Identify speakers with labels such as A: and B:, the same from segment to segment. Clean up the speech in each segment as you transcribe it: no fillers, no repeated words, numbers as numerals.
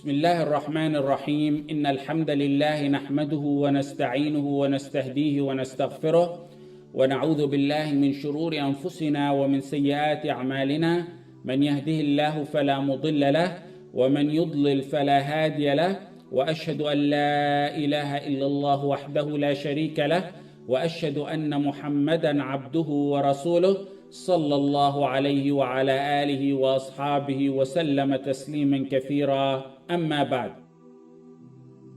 A: بسم الله الرحمن الرحيم إن الحمد لله نحمده ونستعينه ونستهديه ونستغفره ونعوذ بالله من شرور أنفسنا ومن سيئات أعمالنا من يهده الله فلا مضل له ومن يضلل فلا هادي له وأشهد أن لا إله إلا الله وحده لا شريك له وأشهد أن محمدا عبده ورسوله صلى الله عليه وعلى آله وأصحابه وسلم تسليما كثيرا أما بعد.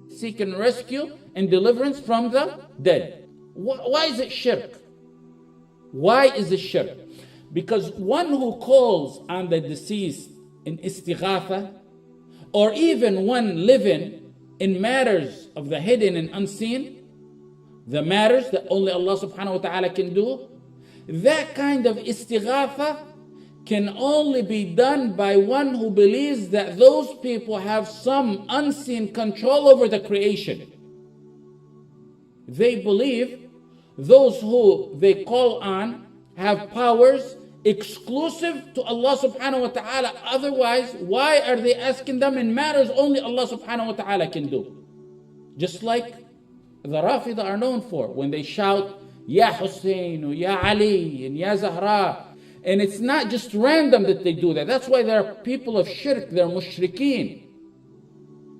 A: Seeking rescue and deliverance from the dead. Why is it shirk? Why is it shirk? Because one who calls on the deceased in istighatha, or even one living in matters of the hidden and unseen, the matters that only Allah subhanahu wa ta'ala can do, that kind of istighatha can only be done by one who believes that those people have some unseen control over the creation. They believe those who they call on have powers exclusive to Allah subhanahu wa ta'ala. Otherwise, why are they asking them in matters only Allah subhanahu wa ta'ala can do? Just like the Rāfiḍah are known for when they shout, Ya Hussein, Ya Ali, and Ya Zahra. And it's not just random that they do that. That's why they're people of shirk, they're mushrikeen.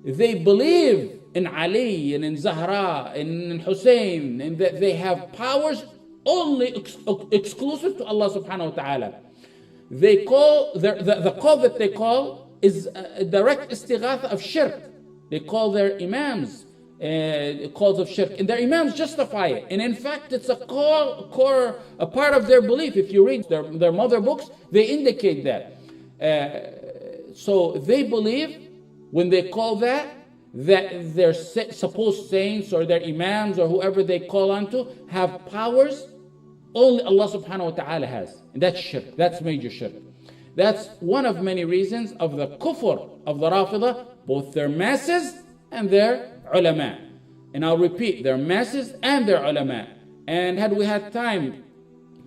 A: They believe in Ali and in Zahra and in Hussein, and that they have powers only exclusive to Allah subhanahu wa ta'ala. They call, the call that they call is a direct istighatha of shirk. They call their imams calls of shirk, and their imams justify it. And in fact, it's a part of their belief. If you read their mother books, they indicate that. So they believe when they call that their supposed saints or their imams or whoever they call onto have powers only Allah subhanahu wa ta'ala has. And that's shirk. That's major shirk. That's one of many reasons of the kufr of the Rāfiḍah, both their masses and their ulama. And I'll repeat, their masses and their ulama. And had we had time,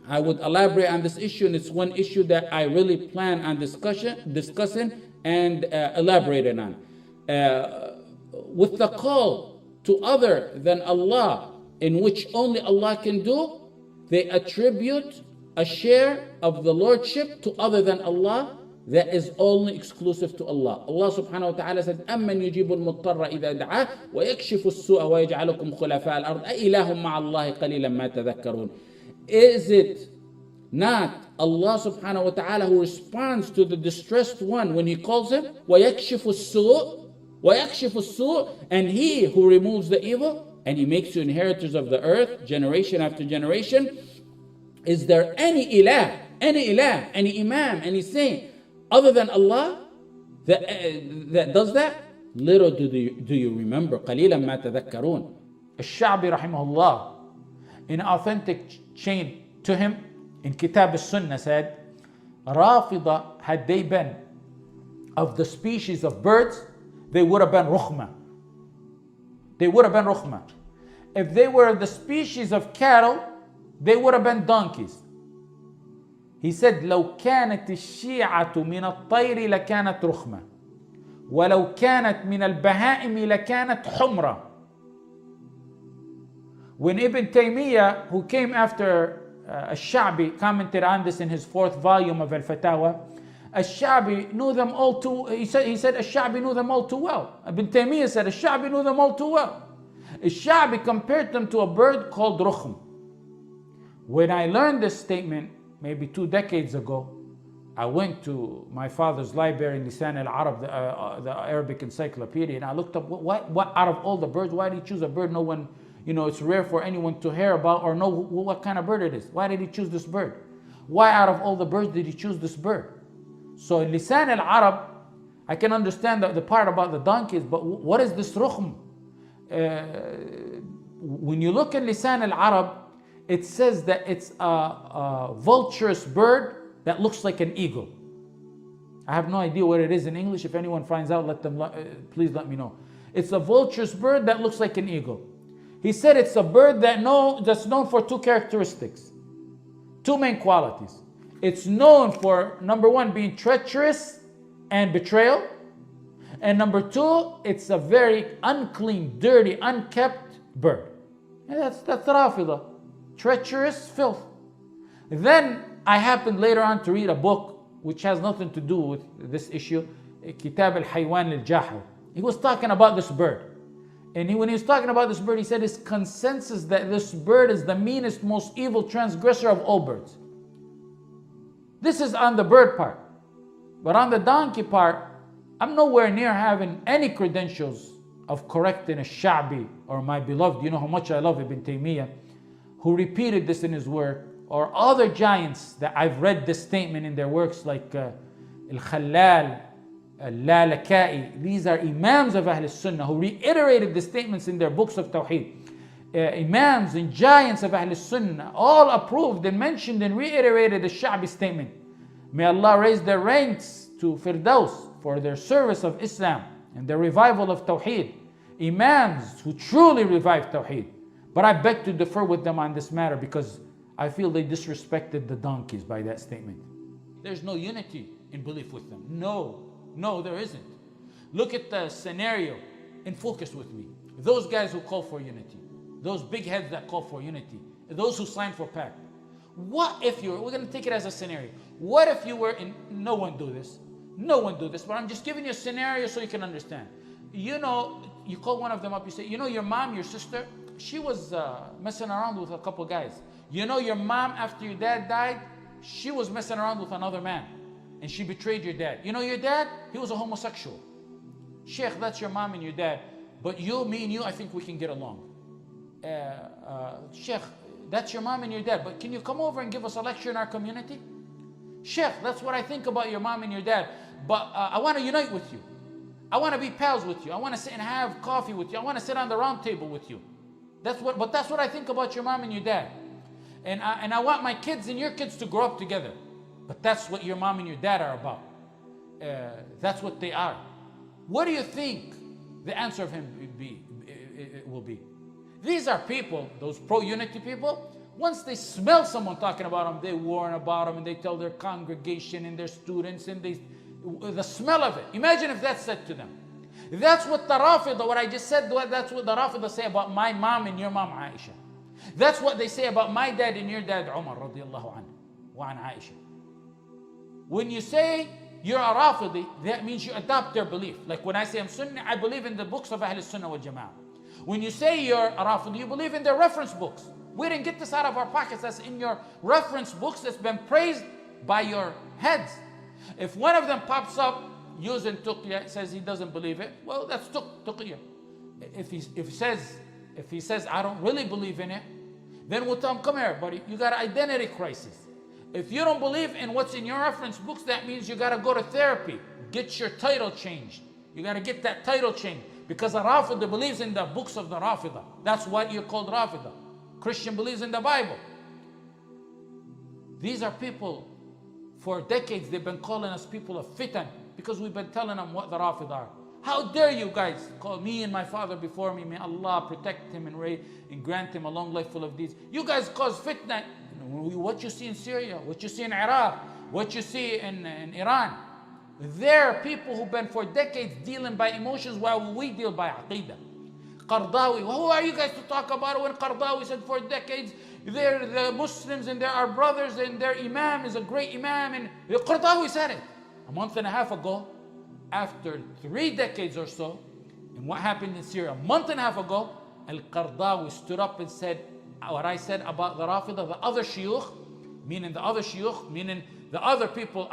A: I would elaborate on this issue, and it's one issue that I really plan on discussing and elaborating on. With the call to other than Allah, in which only Allah can do, they attribute a share of the lordship to other than Allah that is only exclusive to Allah. Allah subhanahu wa ta'ala said, أَمَّنْ يُجِيبُ الْمُضْطَرَّ إِذَا دَعَاهُ وَيَكْشِفُ السُّوءَ وَيَجْعَلُكُمْ خُلَفَاءَ الْأَرْضِ أَإِلَٰهٌ مَّعَ اللَّهِ قَلِيلًا مَا تَذَكَّرُونَ. Is it not Allah subhanahu wa ta'ala who responds to the distressed one when he calls him? وَيَكْشِفُ السُّوءَ, and he who removes the evil, and he makes you inheritors of the earth, generation after generation. Is there any any imam, any saint other than Allah that does that? Little do you remember. قَلِيلًا مَا تَذَكَّرُونَ. Al-Sha'bi rahimahullah, in authentic chain to him, in Kitab al-Sunnah said, Rāfiḍah, had they been of the species of birds, they would have been rukhma. They would have been rukhma. If they were the species of cattle, they would have been donkeys. He said, لو كانت الشيعة من الطير لكانت رخمة ولو كانت من البهائم لكانت حمرة. When Ibn Taymiyyah, who came after Al-Sha'bi, commented on this in his 4th volume of Al-Fatawa, Al-Sha'bi knew them all too. He said Al-Sha'bi knew them all too well. Ibn Taymiyyah said Al-Sha'bi knew them all too well. Al-Sha'bi compared them to a bird called rukhm. When I learned this statement, maybe 2 decades ago, I went to my father's library in Lisan al-Arab, the Arabic encyclopedia, and I looked up what out of all the birds, why did he choose a bird no one, it's rare for anyone to hear about or know what kind of bird it is. Why did he choose this bird? Why out of all the birds did he choose this bird? So in Lisan al-Arab, I can understand the part about the donkeys, but what is this rukhm? When you look at Lisan al-Arab, it says that it's a vulturous bird that looks like an eagle. I have no idea what it is in English. If anyone finds out, please let me know. It's a vulturous bird that looks like an eagle. He said it's a bird that's known for 2 characteristics, 2 main qualities. It's known for, number 1, being treacherous and betrayal. And number two, it's a very unclean, dirty, unkept bird. And that's Rāfiḍah, treacherous filth. Then I happened later on to read a book which has nothing to do with this issue, Kitab al-Haywan al-Jahil. He was talking about this bird. And when he was talking about this bird, he said it's consensus that this bird is the meanest, most evil transgressor of all birds. This is on the bird part. But on the donkey part, I'm nowhere near having any credentials of correcting a Sha'bi or my beloved, you know how much I love Ibn Taymiyyah, who repeated this in his work, or other giants that I've read this statement in their works like Al-Khallal, Al-Lalaka'i. These are Imams of Ahl Sunnah who reiterated the statements in their books of Tawheed. Imams and giants of Ahl Sunnah all approved and mentioned and reiterated the Sha'bi statement. May Allah raise their ranks to Firdaus for their service of Islam and their revival of Tawheed. Imams who truly revived Tawheed. But I beg to differ with them on this matter because I feel they disrespected the donkeys by that statement. There's no unity in belief with them. No, there isn't. Look at the scenario and focus with me. Those guys who call for unity, those big heads that call for unity, those who sign for pact. What if we're going to take it as a scenario. What if you were in, no one do this, but I'm just giving you a scenario so you can understand. You know, you call one of them up, you say, you know your mom, your sister, she was messing around with a couple guys. You know your mom, after your dad died, she was messing around with another man and she betrayed your dad. You know your dad, he was a homosexual. Sheikh, that's your mom and your dad, but me and you, I think we can get along. Sheikh, that's your mom and your dad, but can you come over and give us a lecture in our community? Sheikh, that's what I think about your mom and your dad, but I want to unite with you. I want to be pals with you. I want to sit and have coffee with you. I want to sit on the round table with you. That's what I think about your mom and your dad. And I want my kids and your kids to grow up together. But that's what your mom and your dad are about. That's what they are. What do you think the answer of him will be? These are people, those pro-unity people, once they smell someone talking about them, they warn about them and they tell their congregation and their students and the smell of it. Imagine if that's said to them. That's what the Rāfiḍah, what I just said, that's what the Rāfiḍah say about my mom and your mom Aisha. That's what they say about my dad and your dad Umar radiallahu anhu wa an Aisha. When you say you're a Rāfiḍi, that means you adopt their belief. Like when I say I'm Sunni, I believe in the books of Ahl Sunnah wal Jama'ah. When you say you're a Rāfiḍi, you believe in their reference books. We didn't get this out of our pockets. That's in your reference books that's been praised by your heads. If one of them pops up using tuqya, says he doesn't believe it, well, that's tuqya. If he says I don't really believe in it, then we'll tell him, come here, buddy, you got an identity crisis. If you don't believe in what's in your reference books, that means you got to go to therapy, get your title changed. You got to get that title changed because a Rāfiḍah believes in the books of the Rāfiḍah. That's why you're called Rāfiḍah. Christian believes in the Bible. These are people, for decades they've been calling us people of fitan because we've been telling them what the Rāfiḍah are. How dare you guys call me and my father before me? May Allah protect him and grant him a long life full of deeds. You guys cause fitna. What you see in Syria, what you see in Iraq, what you see in Iran. There are people who've been for decades dealing by emotions while we deal by aqeedah. Qardawi, who are you guys to talk about it when Qardawi said for decades they're the Muslims and they're our brothers and their imam is a great imam, and Qardawi said it a month and a half ago. After 3 decades or so, and what happened in Syria a month and a half ago, Al-Qardawi stood up and said what I said about the Rāfiḍah, the other shuyukh, meaning the other people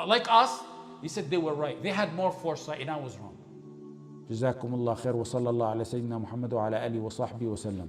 A: like us, he said they were right. They had more foresight and I was wrong. جزاكم الله خير وصلى الله على سيدنا محمد وعلى آله وصحبه وسلم.